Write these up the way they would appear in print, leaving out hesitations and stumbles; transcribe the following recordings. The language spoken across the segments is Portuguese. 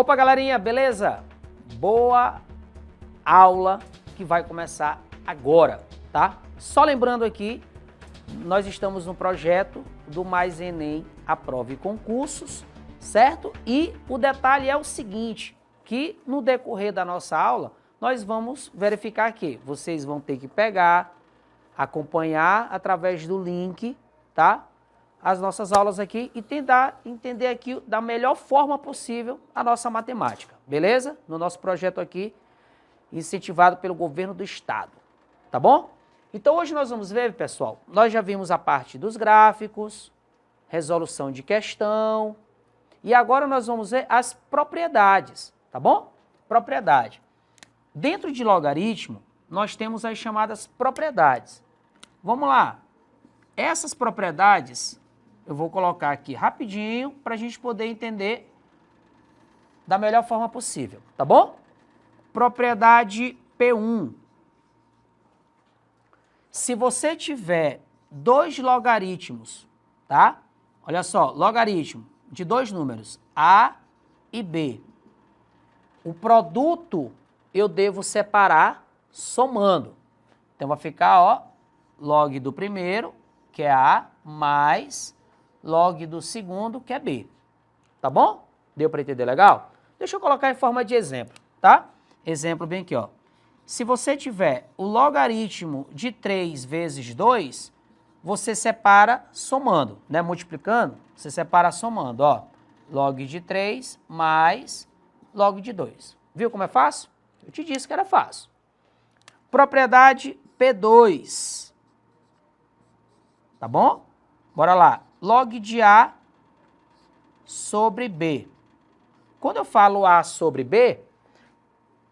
Opa, galerinha, beleza? Boa aula que vai começar agora, tá? Só lembrando aqui, nós estamos no projeto do Mais Enem Aprove Concursos, certo? E o detalhe é o seguinte, que no decorrer da nossa aula, nós vamos verificar que vocês vão ter que pegar, acompanhar através do link, tá? As nossas aulas aqui e tentar entender aqui da melhor forma possível a nossa matemática, beleza? No nosso projeto aqui, incentivado pelo governo do estado, tá bom? Então hoje nós vamos ver, pessoal, nós já vimos a parte dos gráficos, resolução de questão, e agora nós vamos ver as propriedades, tá bom? Propriedade. Dentro de logaritmo, nós temos as chamadas propriedades. Vamos lá. Essas propriedades, eu vou colocar aqui rapidinho para a gente poder entender da melhor forma possível, tá bom? Propriedade P1. Se você tiver dois logaritmos, tá? Olha só, logaritmo de dois números, A e B. O produto eu devo separar somando. Então vai ficar, ó, log do primeiro, que é A, mais log do segundo, que é B. Tá bom? Deu para entender legal? Deixa eu colocar em forma de exemplo, tá? Exemplo bem aqui, ó. Se você tiver o logaritmo de 3 vezes 2, você separa somando, né? Multiplicando, você separa somando, ó. Log de 3 mais log de 2. Viu como é fácil? Eu te disse que era fácil. Propriedade P2. Tá bom? Bora lá. Log de A sobre B. Quando eu falo A sobre B,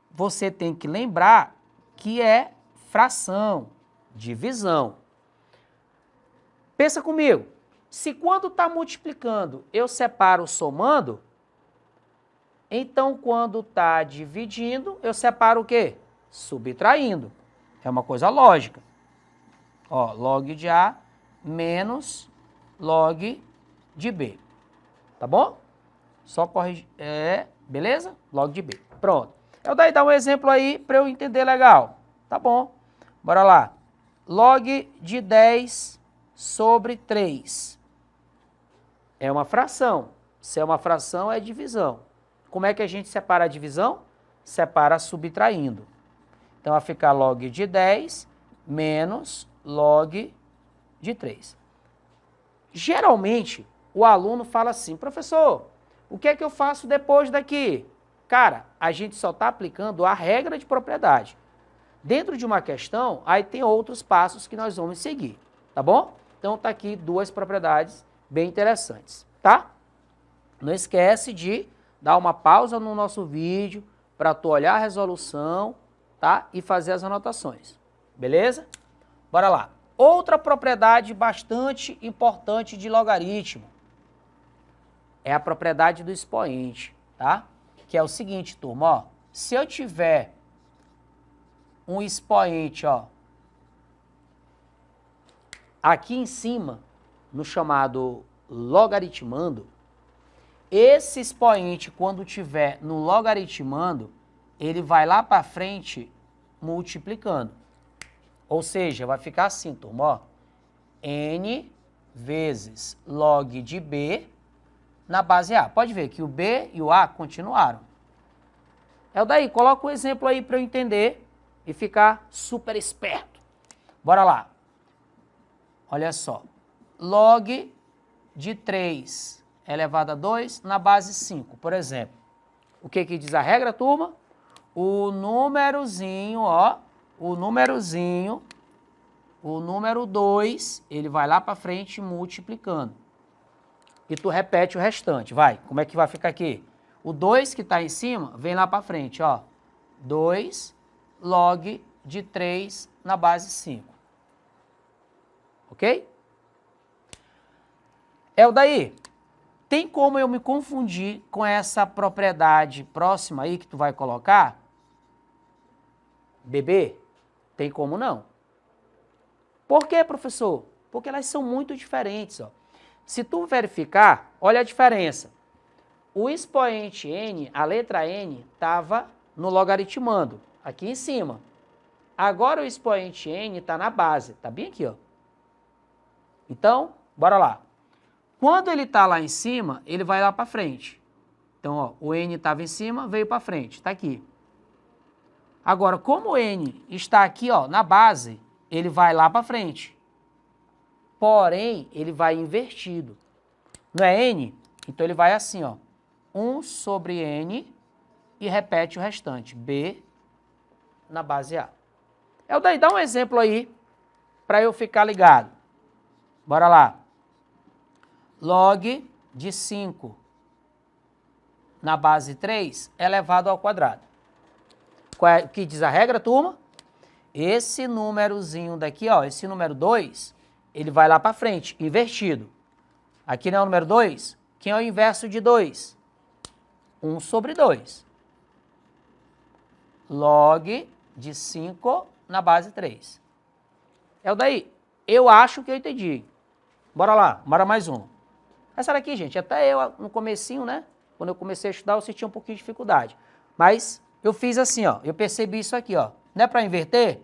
você tem que lembrar que é fração, divisão. Pensa comigo. Se quando está multiplicando eu separo somando, então quando está dividindo eu separo o quê? Subtraindo. É uma coisa lógica. Ó, log de A menos log de B. Tá bom? Só corrigir. Beleza? Log de B. Pronto. Eu daí dar um exemplo aí para eu entender legal. Tá bom. Bora lá. Log de 10 sobre 3. É uma fração. Se é uma fração, é divisão. Como é que a gente separa a divisão? Separa subtraindo. Então vai ficar log de 10 menos log de 3. Geralmente, o aluno fala assim, professor, o que é que eu faço depois daqui? Cara, a gente só está aplicando a regra de propriedade. Dentro de uma questão, aí tem outros passos que nós vamos seguir, tá bom? Então tá aqui duas propriedades bem interessantes, tá? Não esquece de dar uma pausa no nosso vídeo para tu olhar a resolução, tá? E fazer as anotações, beleza? Bora lá. Outra propriedade bastante importante de logaritmo é a propriedade do expoente, tá? Que é o seguinte, turma, ó, se eu tiver um expoente, ó, aqui em cima, no chamado logaritmando, esse expoente, quando tiver no logaritmando, ele vai lá para frente multiplicando. Ou seja, vai ficar assim, turma, ó, n vezes log de B na base A. Pode ver que o B e o A continuaram. É o daí, coloca um exemplo aí para eu entender e ficar super esperto. Bora lá. Olha só. Log de 3 elevado a 2 na base 5, por exemplo. O que que diz a regra, turma? O númerozinho, ó, o número 2, ele vai lá para frente multiplicando. E tu repete o restante, vai. Como é que vai ficar aqui? O 2 que está em cima, vem lá para frente, ó. 2 log de 3 na base 5. Ok? É o daí. Tem como eu me confundir com essa propriedade próxima aí que tu vai colocar? BB? Tem como não. Por quê, professor? Porque elas são muito diferentes, ó. Se tu verificar, olha a diferença. o expoente n, a letra n, estava no logaritmando, aqui em cima. Agora o expoente n está na base, está bem aqui, ó. Então, bora lá. Quando ele está lá em cima, ele vai lá para frente. Então, ó, o n estava em cima, veio para frente, está aqui. Agora, como o n está aqui, ó, na base, ele vai lá para frente. Porém, ele vai invertido. Não é n? Então, ele vai assim, ó. 1 sobre n e repete o restante. B na base A. Daí dá um exemplo aí para eu ficar ligado. Bora lá. Log de 5 na base 3 elevado ao quadrado. O que diz a regra, turma? Esse númerozinho daqui, ó, esse número 2, ele vai lá para frente, invertido. Aqui não é o número 2? Quem é o inverso de 2? 1 sobre 2. Log de 5 na base 3. Daí, eu acho que eu entendi. Bora lá, bora mais um. Essa daqui, gente, até eu no comecinho, né? Quando eu comecei a estudar, eu senti um pouquinho de dificuldade. Mas eu fiz assim, ó, eu percebi isso aqui, ó. Não é para inverter?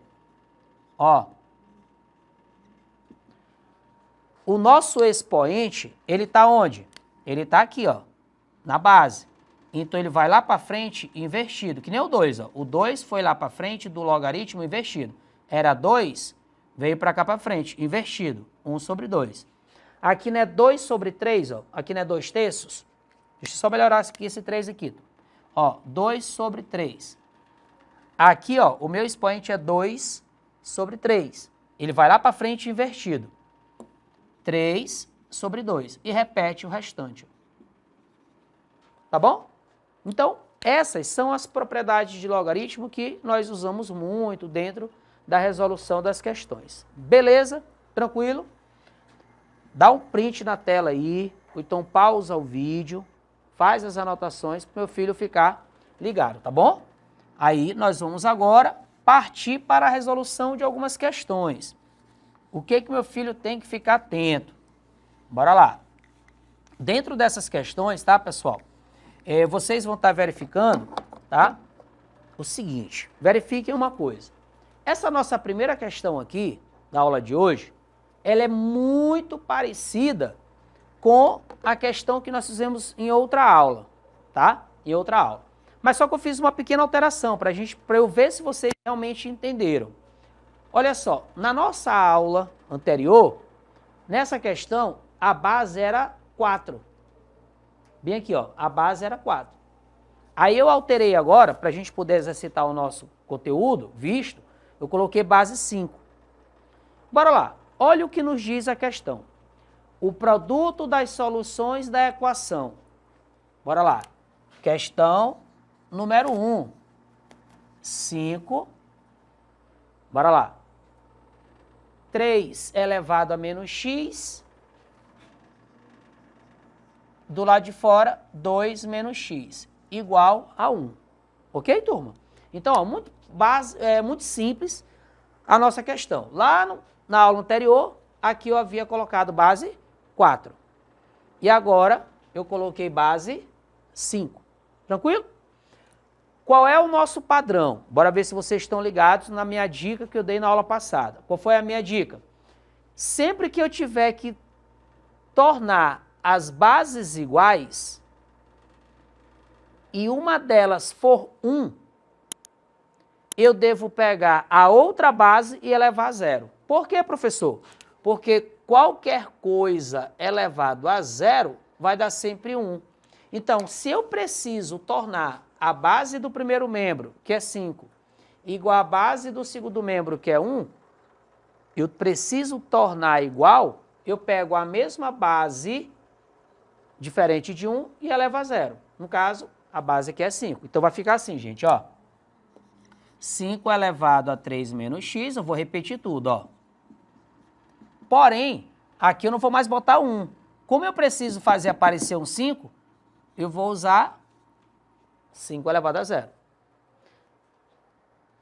Ó. O nosso expoente, ele está onde? Ele está aqui, ó, na base. Então, ele vai lá para frente invertido, que nem o 2, ó. O 2 foi lá para frente do logaritmo invertido. Era 2, veio para cá para frente, invertido, 1 sobre 2. Aqui não é 2 sobre 3, ó. Aqui não é 2 terços. Deixa eu só melhorar aqui esse 3 aqui. Ó, 2 sobre 3. Aqui, ó, o meu expoente é 2 sobre 3. Ele vai lá para frente invertido. 3 sobre 2. E repete o restante. Tá bom? Então, essas são as propriedades de logaritmo que nós usamos muito dentro da resolução das questões. Beleza? Tranquilo? Dá um print na tela aí, ou então pausa o vídeo, faz as anotações para o meu filho ficar ligado, tá bom? Aí nós vamos agora partir para a resolução de algumas questões. O que meu filho tem que ficar atento? Bora lá. Dentro dessas questões, tá, pessoal? Vocês vão estar verificando, tá? O seguinte, verifiquem uma coisa. Essa nossa primeira questão aqui, da aula de hoje, ela é muito parecida com a questão que nós fizemos em outra aula, tá? Em outra aula. Mas só que eu fiz uma pequena alteração para eu ver se vocês realmente entenderam. Olha só, na nossa aula anterior, nessa questão, a base era 4. Bem aqui, ó, a base era 4. Aí eu alterei agora, para a gente poder exercitar o nosso conteúdo, visto, eu coloquei base 5. Bora lá, olha o que nos diz a questão. O produto das soluções da equação. Bora lá. Questão número 1. 5. Bora lá. 3 elevado a menos x. Do lado de fora, 2 menos x, igual a 1. Ok, turma? Então, ó, muito simples a nossa questão. Lá na aula anterior, aqui eu havia colocado base 4. E agora, eu coloquei base 5. Tranquilo? Qual é o nosso padrão? Bora ver se vocês estão ligados na minha dica que eu dei na aula passada. Qual foi a minha dica? Sempre que eu tiver que tornar as bases iguais e uma delas for 1, eu devo pegar a outra base e elevar a 0. Por quê, professor? Porque qualquer coisa elevado a 0 vai dar sempre 1. Então, se eu preciso tornar a base do primeiro membro, que é 5, igual à base do segundo membro, que é 1, eu preciso tornar igual, eu pego a mesma base diferente de 1 e eleva a 0. No caso, a base aqui é 5. Então, vai ficar assim, gente, ó. 5 elevado a 3 menos x, eu vou repetir tudo, ó. Porém, aqui eu não vou mais botar 1. Como eu preciso fazer aparecer um 5, eu vou usar 5 elevado a 0.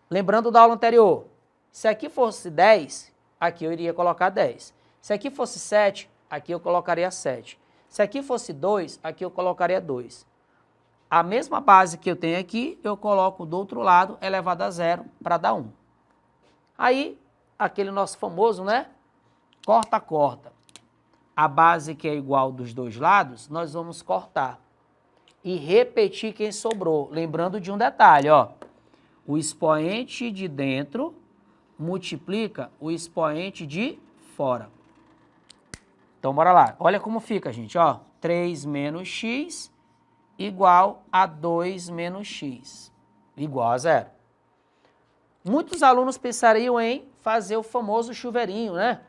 Lembrando da aula anterior, se aqui fosse 10, aqui eu iria colocar 10. Se aqui fosse 7, aqui eu colocaria 7. Se aqui fosse 2, aqui eu colocaria 2. a mesma base que eu tenho aqui, eu coloco do outro lado elevado a zero para dar 1. Aí, aquele nosso famoso, né? Corta, corta. A base que é igual dos dois lados, nós vamos cortar. E repetir quem sobrou. Lembrando de um detalhe, ó. O expoente de dentro multiplica o expoente de fora. Então, bora lá. Olha como fica, gente, ó. 3 menos x igual a 2 menos x, igual a zero. Muitos alunos pensariam em fazer o famoso chuveirinho, né?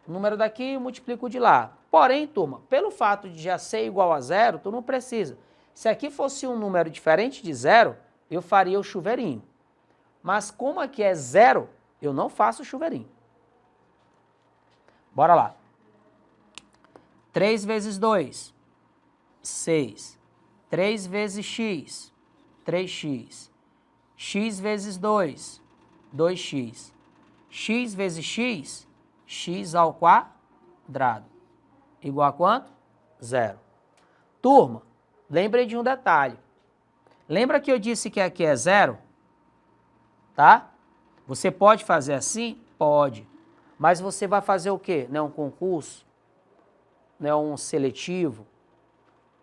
O número daqui eu multiplico de lá. Porém, turma, pelo fato de já ser igual a zero, tu não precisa. Se aqui fosse um número diferente de zero, eu faria o chuveirinho. Mas como aqui é zero, eu não faço o chuveirinho. Bora lá. 3 vezes 2, 6. 3 vezes x, 3x. X vezes 2, 2x. X vezes x, x ao quadrado. Igual a quanto? Zero. Turma, lembrem de um detalhe. Lembra que eu disse que aqui é zero? Tá? Você pode fazer assim? Pode. Mas você vai fazer o quê? Não é um concurso? Não é um seletivo?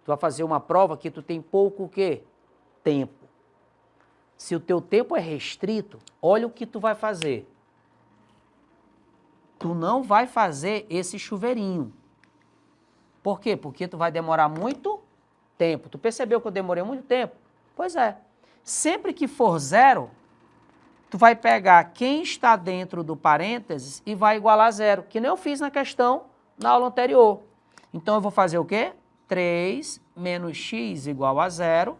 Tu vai fazer uma prova que tu tem pouco o quê? Tempo. Se o teu tempo é restrito, olha o que tu vai fazer. Tu não vai fazer esse chuveirinho. Por quê? Porque tu vai demorar muito tempo. Tu percebeu que eu demorei muito tempo? Pois é. Sempre que for zero, tu vai pegar quem está dentro do parênteses e vai igualar a zero, que nem eu fiz na questão na aula anterior. Então eu vou fazer o quê? 3 menos x igual a zero,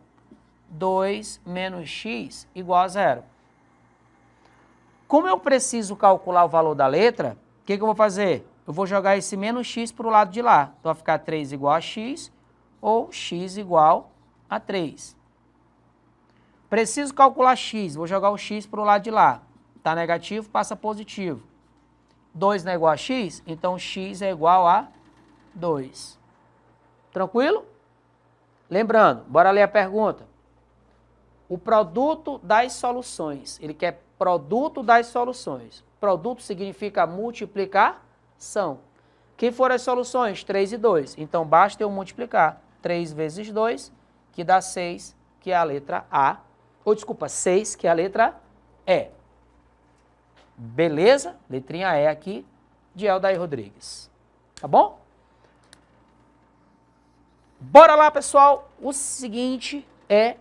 2 menos x igual a zero. Como eu preciso calcular o valor da letra, o que eu vou fazer? Eu vou jogar esse menos x para o lado de lá. Então vai ficar 3 igual a x ou x igual a 3. Preciso calcular x, vou jogar o x para o lado de lá. Está negativo, passa positivo. 2 não é igual a x, então x é igual a 2. Tranquilo? Lembrando, bora ler a pergunta. O produto das soluções. Ele quer produto das soluções. Produto significa multiplicação. Quem foram as soluções? 3 e 2. Então, basta eu multiplicar. 3 vezes 2, que dá 6, que é a letra A. Ou, desculpa, 6, que é a letra E. Beleza? Letrinha E aqui, de Eldair Rodrigues. Tá bom? Bora lá, pessoal. O seguinte é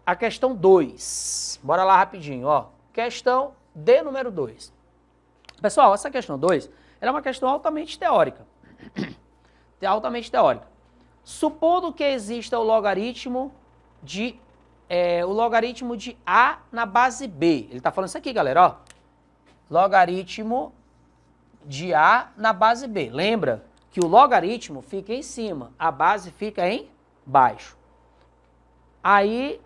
a questão 2. Bora lá rapidinho, ó. Questão de número 2. Pessoal, essa questão 2, ela é uma questão altamente teórica. Altamente teórica. Supondo que exista o logaritmo de A na base B. Ele está falando isso aqui, galera, ó. Logaritmo de A na base B. Lembra que o logaritmo fica em cima, a base fica em baixo. Aí,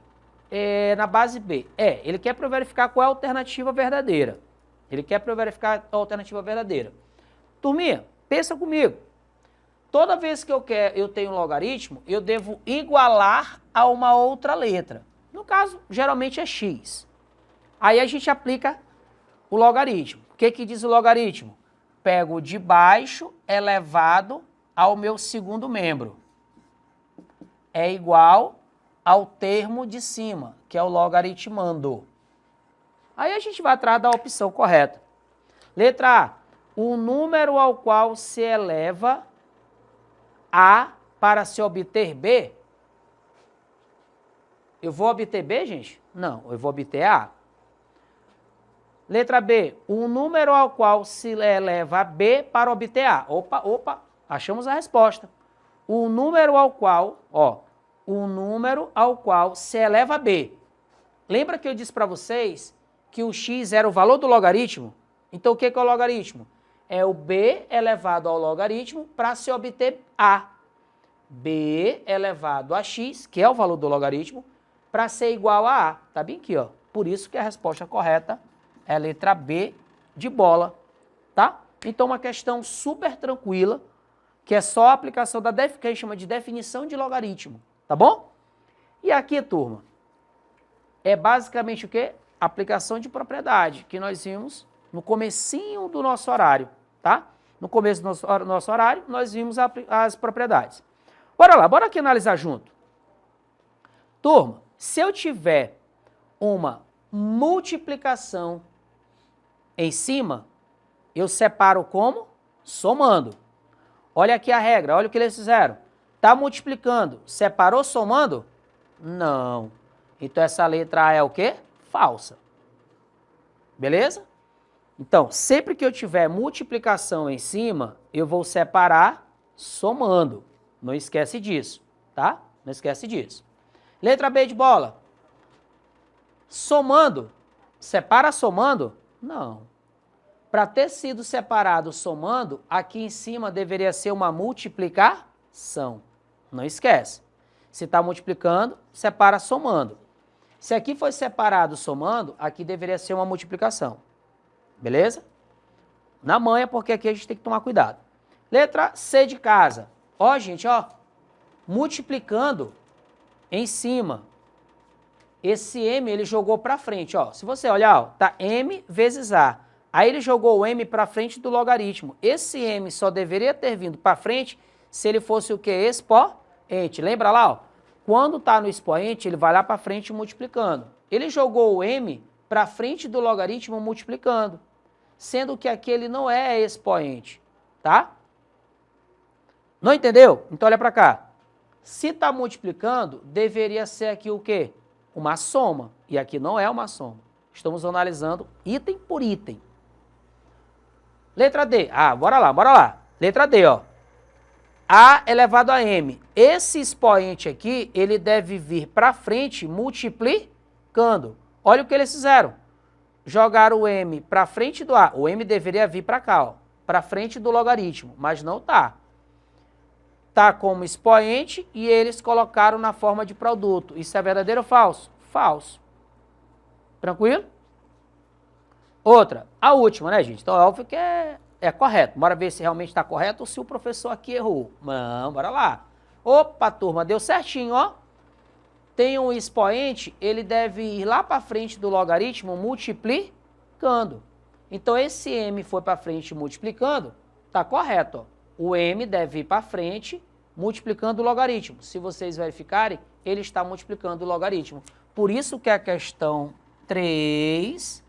na base B, ele quer para eu verificar qual é a alternativa verdadeira. Ele quer para eu verificar a alternativa verdadeira. Turminha, pensa comigo. Toda vez que eu tenho um logaritmo, eu devo igualar a uma outra letra. No caso, geralmente é x. Aí a gente aplica o logaritmo. O que diz o logaritmo? Pego de baixo elevado ao meu segundo membro. É igual ao termo de cima, que é o logaritmando. Aí a gente vai atrás da opção correta. Letra A. O número ao qual se eleva A para se obter B. Eu vou obter B, gente? Não, eu vou obter A. Letra B, o número ao qual se eleva B para obter A. Opa, achamos a resposta. O número ao qual, o número ao qual se eleva B. Lembra que eu disse para vocês que o x era o valor do logaritmo? Então o que é o logaritmo? É o B elevado ao logaritmo para se obter A. B elevado a x, que é o valor do logaritmo, para ser igual a A. Tá bem aqui, ó. Por isso que a resposta correta é a letra B de bola, tá? Então, uma questão super tranquila, que é só a aplicação da que a gente chama de definição de logaritmo. Tá bom? E aqui, turma, é basicamente o quê? Aplicação de propriedade, que nós vimos no comecinho do nosso horário, tá? No começo do nosso horário, nós vimos as propriedades. Bora lá, bora aqui analisar junto. Turma, se eu tiver uma multiplicação em cima, eu separo como? Somando. Olha aqui a regra, olha o que eles fizeram. Tá multiplicando, separou somando? Não. Então essa letra A é o quê? Falsa. Beleza? Então, sempre que eu tiver multiplicação em cima, eu vou separar somando. Não esquece disso, tá? Não esquece disso. Letra B de bola. Somando. Separa somando? Não. Para ter sido separado somando, aqui em cima deveria ser uma multiplicação. Não esquece. Se está multiplicando, separa somando. Se aqui foi separado somando, aqui deveria ser uma multiplicação. Beleza? Na manha, porque aqui a gente tem que tomar cuidado. Letra C de casa. Ó, gente, ó. Multiplicando em cima. Esse M ele jogou para frente, ó. Se você olhar, ó, tá M vezes A. Aí ele jogou o M para frente do logaritmo. Esse M só deveria ter vindo para frente se ele fosse o quê? Expoente. Lembra lá, ó? Quando tá no expoente, ele vai lá para frente multiplicando. Ele jogou o M para frente do logaritmo multiplicando, sendo que aqui ele não é expoente, tá? Não entendeu? Então olha para cá. Se está multiplicando, deveria ser aqui o quê? Uma soma. E aqui não é uma soma. Estamos analisando item por item. Letra D. Ah, bora lá, bora lá. Letra D, ó. A elevado a M. Esse expoente aqui, ele deve vir para frente multiplicando. Olha o que eles fizeram. Jogaram o M para frente do A. O M deveria vir para cá, ó. Para frente do logaritmo, mas não tá. Tá como expoente e eles colocaram na forma de produto. Isso é verdadeiro ou falso? Falso. Tranquilo? Outra, a última, né, gente? Então, é óbvio que é correto. Bora ver se realmente está correto ou se o professor aqui errou. Não, bora lá. Opa, turma, deu certinho, ó. Tem um expoente, ele deve ir lá para frente do logaritmo multiplicando. Então, esse M foi para frente multiplicando, tá correto, ó. O M deve ir para frente multiplicando o logaritmo. Se vocês verificarem, ele está multiplicando o logaritmo. Por isso que a questão 3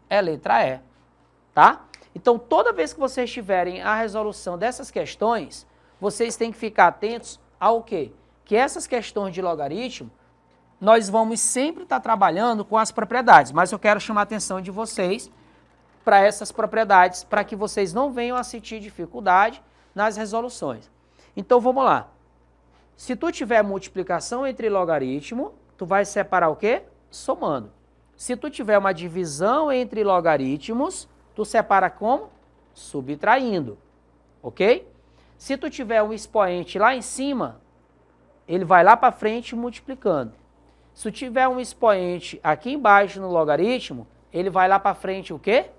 é letra E, tá? Então, toda vez que vocês tiverem a resolução dessas questões, vocês têm que ficar atentos ao quê? Que essas questões de logaritmo, nós vamos sempre estar trabalhando com as propriedades, mas eu quero chamar a atenção de vocês para essas propriedades, para que vocês não venham a sentir dificuldade nas resoluções. Então, vamos lá. Se tu tiver multiplicação entre logaritmo, tu vai separar o quê? Somando. Se tu tiver uma divisão entre logaritmos, tu separa como? Subtraindo. Ok? Se tu tiver um expoente lá em cima, ele vai lá para frente multiplicando. Se tu tiver um expoente aqui embaixo no logaritmo, ele vai lá para frente o quê?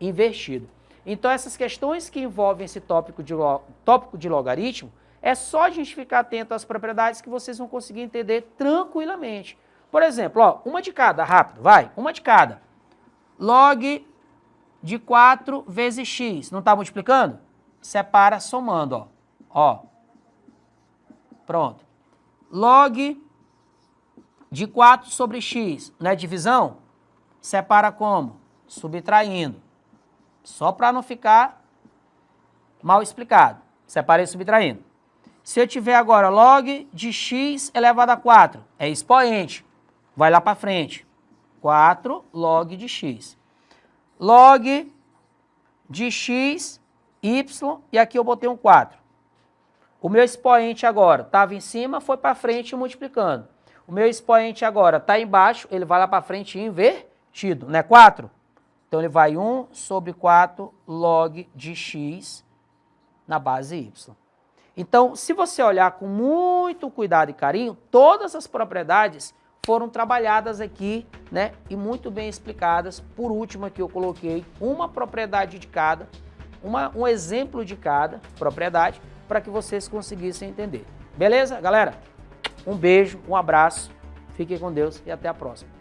Invertido. Então, essas questões que envolvem esse tópico de logaritmo, é só a gente ficar atento às propriedades que vocês vão conseguir entender tranquilamente. Por exemplo, ó, uma de cada, rápido, vai, uma de cada. Log de 4 vezes x, não está multiplicando? Separa somando, ó. Ó. Pronto. Log de 4 sobre x, não é divisão? Separa como? Subtraindo. Só para não ficar mal explicado. Separei subtraindo. Se eu tiver agora log de x elevado a 4, é expoente. Vai lá para frente. 4 log de x. Log de x, y, e aqui eu botei um 4. O meu expoente agora estava em cima, foi para frente multiplicando. O meu expoente agora está embaixo, ele vai lá para frente invertido, não é 4? Então ele vai 1 sobre 4 log de x na base y. Então, se você olhar com muito cuidado e carinho, todas as propriedades foram trabalhadas aqui, né, e muito bem explicadas. Por último aqui eu coloquei uma propriedade de cada, um exemplo de cada propriedade, para que vocês conseguissem entender. Beleza, galera? Um beijo, um abraço, fiquem com Deus e até a próxima.